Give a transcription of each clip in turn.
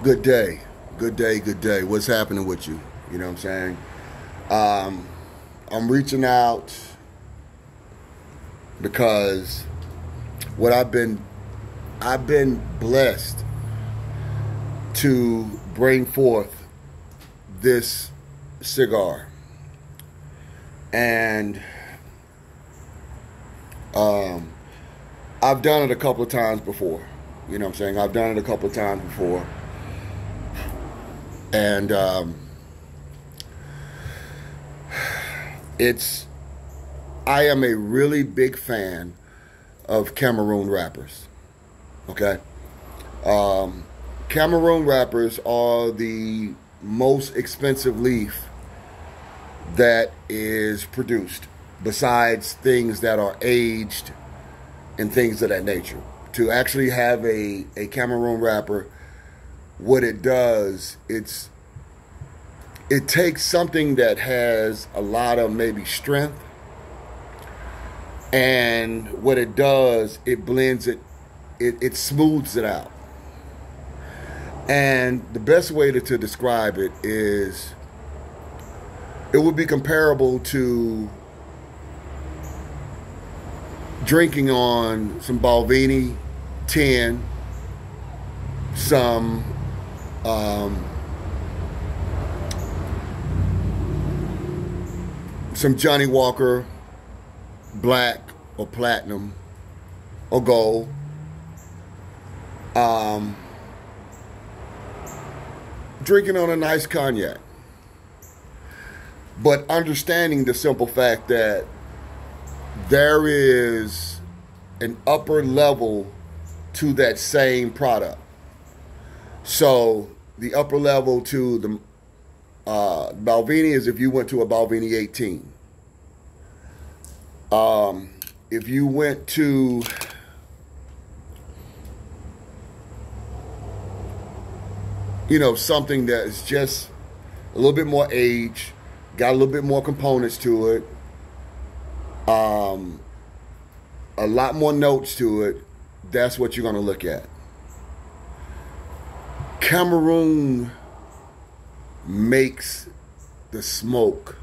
Good day. Good day. Good day. What's happening with you? You know what I'm saying? Um, I'm reaching out because what I've been blessed to bring forth this cigar. And um, I've done it a couple of times before. You know what I'm saying? I've done it a couple of times before. And it's I am a really big fan of Cameroon wrappers. Okay, Cameroon wrappers are the most expensive leaf that is produced, besides things that are aged and things of that nature. To actually have a Cameroon wrapper, what it does, it takes something that has a lot of maybe strength, and what it does, it blends it smooths it out. And the best way to describe it is, it would be comparable to drinking on some Balvenie 10, some Johnny Walker Black or Platinum or Gold, drinking on a nice cognac, but understanding the simple fact that there is an upper level to that same product. So the upper level to the Balvenie is if you went to a Balvenie 18. If you went to something that is just a little bit more age, got a little bit more components to it, a lot more notes to it, that's what you're going to look at. Cameroon makes the smoke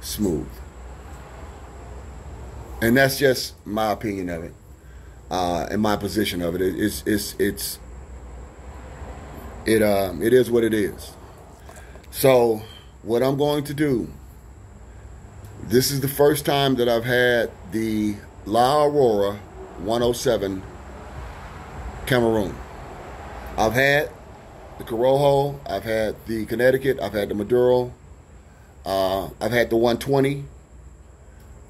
smooth. And that's just my opinion of it, and my position of it. It is what it is. So what I'm going to do, this is the first time that I've had the La Aurora 107 Cameroon. I've had the Corojo, I've had the Connecticut, I've had the Maduro, I've had the 120,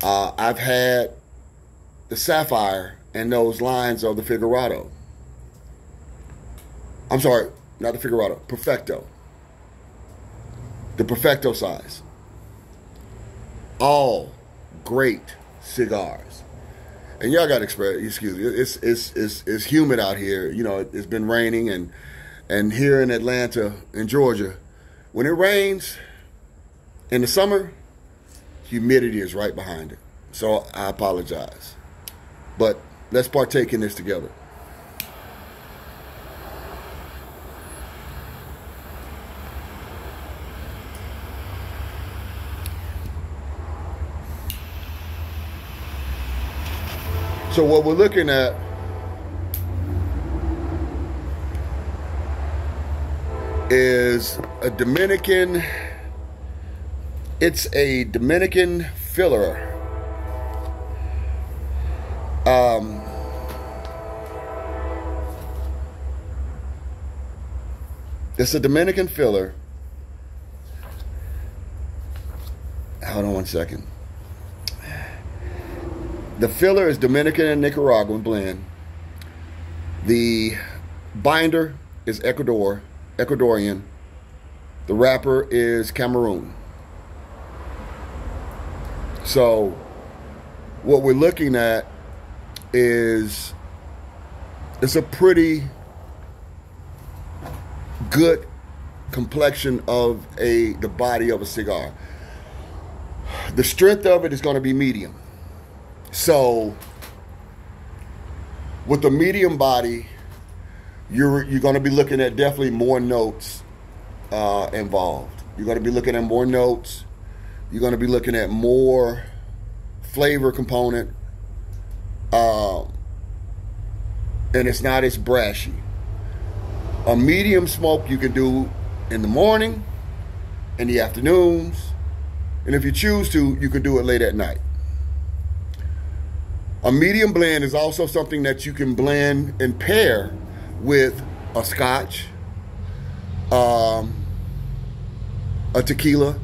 I've had the Sapphire and those lines of the Figurado. I'm sorry, not the Figurado, Perfecto. The Perfecto size. All great cigars. And y'all got to excuse me, it's humid out here. It's been raining, and here in Atlanta, in Georgia, when it rains in the summer, humidity is right behind it. So I apologize. But let's partake in this together. So what we're looking at is a Dominican, it's a Dominican filler. It's a Dominican filler. Hold on one second. The filler is Dominican and Nicaraguan blend. The binder is Ecuadorian. The wrapper is Cameroon. So what we're looking at is, it's a pretty good complexion of the body of a cigar. The strength of it is going to be medium. So with the medium body, you're going to be looking at definitely more notes involved. You're going to be looking at more notes. You're going to be looking at more flavor component, and it's not as brashy. A medium smoke you can do in the morning, in the afternoons, and if you choose to, you can do it late at night. A medium blend is also something that you can blend and pair with a scotch, a tequila,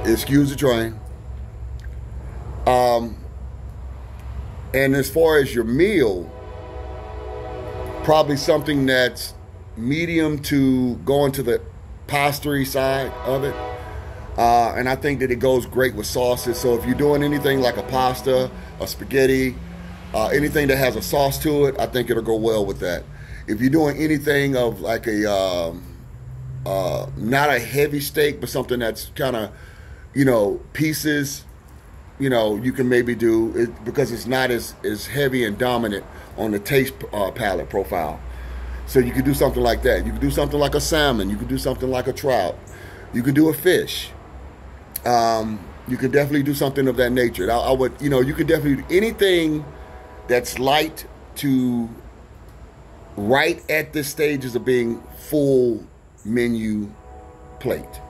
excuse the train. And as far as your meal, probably something that's medium to going to the pastry side of it. And I think that it goes great with sauces. So if you're doing anything like a pasta, a spaghetti, anything that has a sauce to it, I think it'll go well with that. If you're doing anything of like a, not a heavy steak, but something that's kind of, pieces, you can maybe do it because it's not as heavy and dominant on the taste palate profile. So you could do something like that. You could do something like a salmon. You could do something like a trout. You could do a fish. You could definitely do something of that nature. I would, you could definitely do anything that's light to right at the stages of being full menu plate.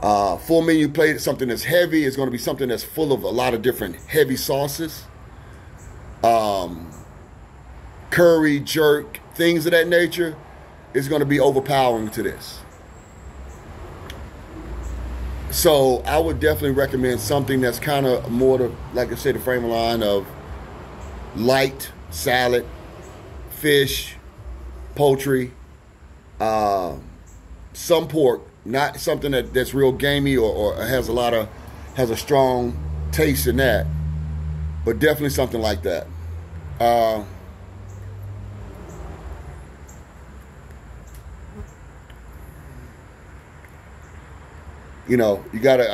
Full menu plate is something that's heavy. It's going to be something that's full of a lot of different heavy sauces. Curry, jerk, things of that nature is going to be overpowering to this. So I would definitely recommend something that's kind of more to, like I said, the frame of line of light salad, fish, poultry, some pork, not something that's real gamey or has a strong taste in that, but definitely something like that. I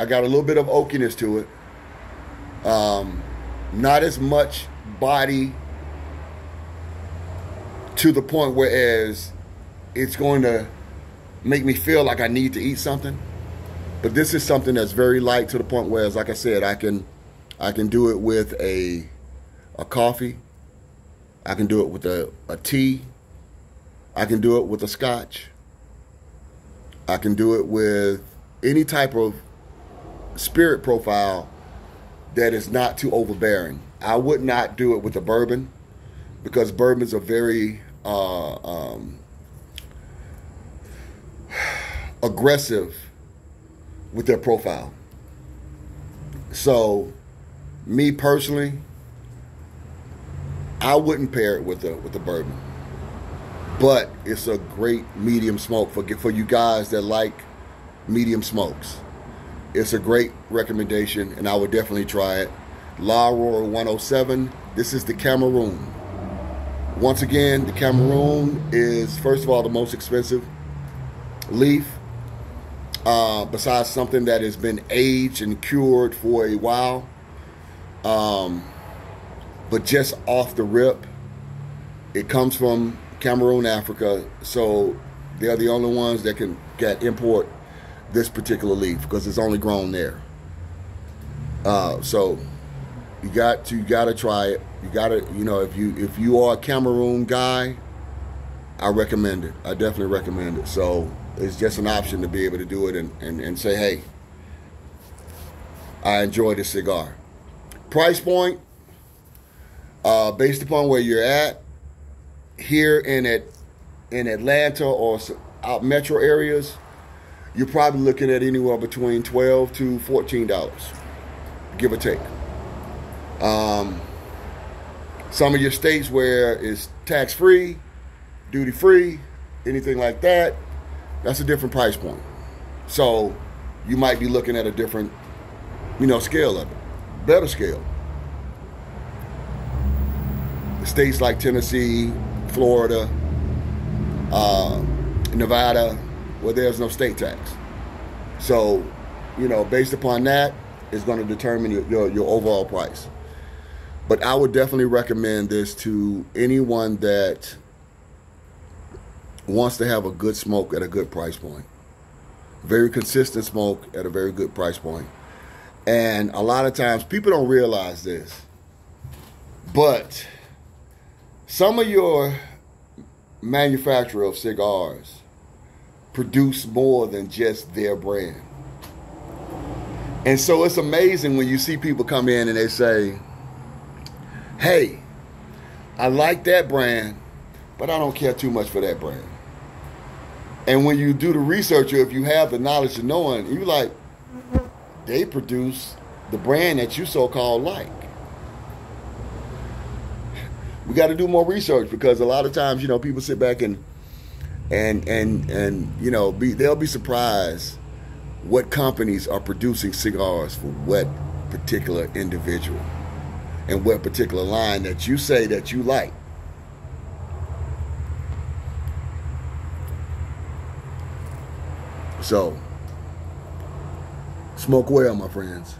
got a little bit of oakiness to it. Not as much body to the point whereas it's going to make me feel like I need to eat something. But this is something that's very light to the point where, like I said, I can do it with a coffee. I can do it with a tea. I can do it with a scotch. I can do it with any type of spirit profile that is not too overbearing. I would not do it with a bourbon because bourbons are very aggressive with their profile. So, me personally, I wouldn't pair it with a bourbon. But it's a great medium smoke for you guys that like medium smokes. It's a great recommendation, and I would definitely try it. La Aurora 107. This is the Cameroon. Once again, the Cameroon is, first of all, the most expensive leaf. Besides something that has been aged and cured for a while. But just off the rip, it comes from Cameroon, Africa. So they're the only ones that can import this particular leaf because it's only grown there. So you got to try it. You got to, if you are a Cameroon guy, I recommend it. I definitely recommend it. So it's just an option to be able to do it and say, hey, I enjoy this cigar. Price point, based upon where you're at, here in Atlanta or out metro areas, you're probably looking at anywhere between $12 to $14, give or take. Some of your states where it's tax-free, duty-free, anything like that, that's a different price point. So you might be looking at a different, scale of it, better scale. States like Tennessee, Florida, Nevada, where there's no state tax. So, based upon that, it's going to determine your overall price. But I would definitely recommend this to anyone that wants to have a good smoke at a good price point. Very consistent smoke at a very good price point. And a lot of times people don't realize this, but some of your manufacturer of cigars produce more than just their brand. And so it's amazing when you see people come in and they say, hey, I like that brand, but I don't care too much for that brand. And when you do the research, or if you have the knowledge of knowing, you like, they produce the brand that you so-called like. We got to do more research, because a lot of times, you know, people sit back and you know, they'll be surprised what companies are producing cigars for what particular individual and what particular line that you say that you like. So, smoke well, my friends.